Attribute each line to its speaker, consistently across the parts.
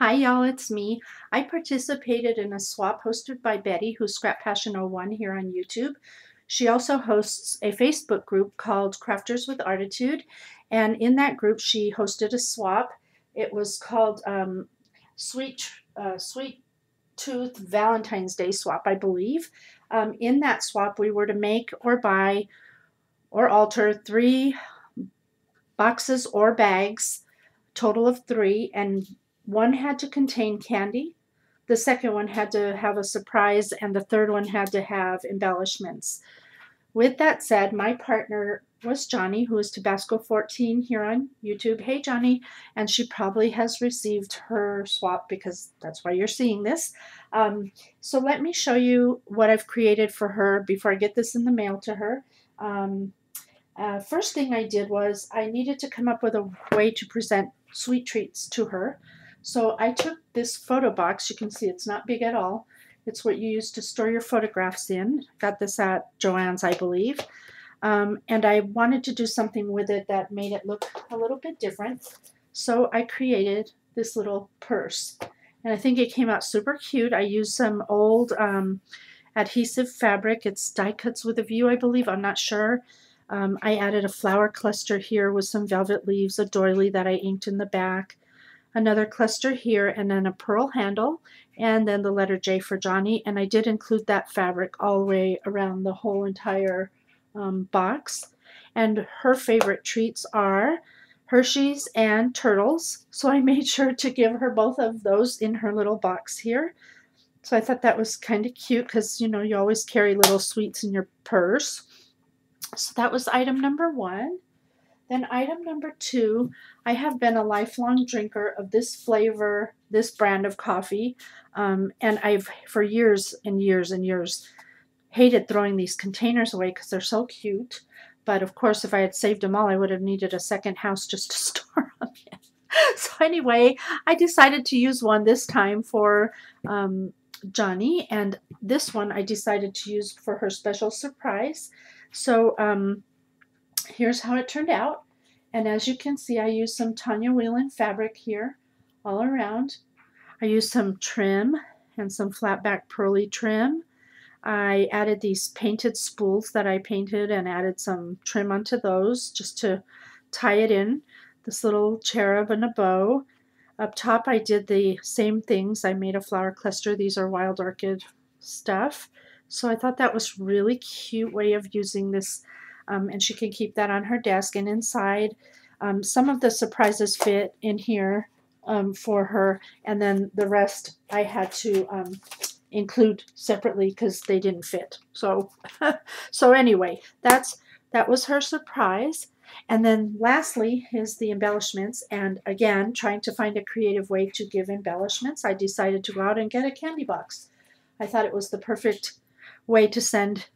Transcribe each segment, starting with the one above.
Speaker 1: Hi y'all, it's me. I participated in a swap hosted by Betty, who's Scrappinology-gina here on YouTube. She also hosts a Facebook group called Crafters with Artitude, and in that group she hosted a swap. It was called Sweet Tooth Valentine's Day swap, I believe. In that swap, we were to make or buy or alter 3 boxes or bags, total of 3, and one had to contain candy, the second one had to have a surprise, and the third one had to have embellishments. With that said, my partner was Jonnie, who is tabasco14 here on YouTube. Hey, Jonnie. And she probably has received her swap because that's why you're seeing this. So let me show you what I've created for her before I get this in the mail to her. First thing I did was I needed to come up with a way to present sweet treats to her. So I took this photo box. You can see it's not big at all. It's what you use to store your photographs in. Got this at Joann's, I believe. And I wanted to do something with it that made it look a little bit different. So I created this little purse. And I think it came out super cute. I used some old adhesive fabric. It's Die Cuts with a View, I believe. I'm not sure. I added a flower cluster here with some velvet leaves, a doily that I inked in the back, another cluster here, and then a pearl handle, and then the letter J for Jonnie. And I did include that fabric all the way around the whole entire box. And her favorite treats are Hershey's and turtles. So I made sure to give her both of those in her little box here. So I thought that was kind of cute because, you know, you always carry little sweets in your purse. So that was item number 1. Then item number 2, I have been a lifelong drinker of this flavor, this brand of coffee, and I've for years and years and years hated throwing these containers away because they're so cute. But of course, if I had saved them all, I would have needed a second house just to store them in. So anyway, I decided to use one this time for Jonnie, and this one I decided to use for her special surprise. So here's how it turned out. And as you can see, I used some Tanya Whelan fabric here all around. I used some trim and some flat back pearly trim. I added these painted spools that I painted and added some trim onto those just to tie it in. This little cherub and a bow. Up top I did the same things. I made a flower cluster. These are wild orchid stuff. So I thought that was really cute way of using this, and she can keep that on her desk. And inside, some of the surprises fit in here for her, and then the rest I had to include separately because they didn't fit. So, so anyway, that was her surprise. And then lastly is the embellishments. And again, trying to find a creative way to give embellishments, I decided to go out and get a candy box. I thought it was the perfect way to send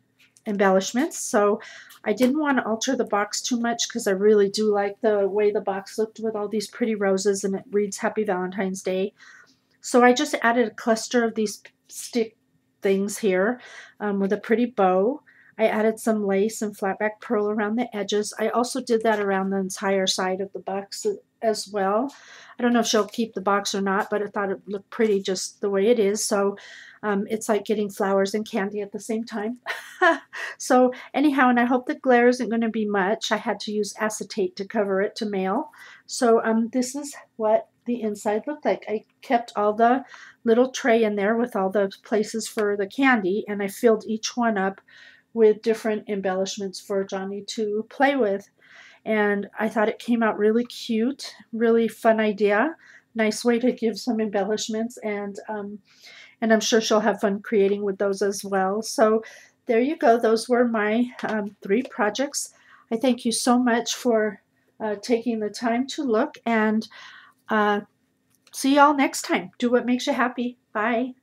Speaker 1: embellishments. So I didn't want to alter the box too much because I really do like the way the box looked with all these pretty roses, and it reads Happy Valentine's Day. So I just added a cluster of these stick things here with a pretty bow. I added some lace and flatback pearl around the edges. I also did that around the entire side of the box as well. I don't know if she'll keep the box or not, but I thought it looked pretty just the way it is. So it's like getting flowers and candy at the same time. So anyhow, and I hope the glare isn't going to be much. I had to use acetate to cover it to mail. So this is what the inside looked like. I kept all the little tray in there with all the places for the candy, and I filled each one up with different embellishments for Jonnie to play with. And I thought it came out really cute, really fun idea, nice way to give some embellishments, and I'm sure she'll have fun creating with those as well. So there you go. Those were my 3 projects. I thank you so much for taking the time to look, and see y'all next time. Do what makes you happy. Bye.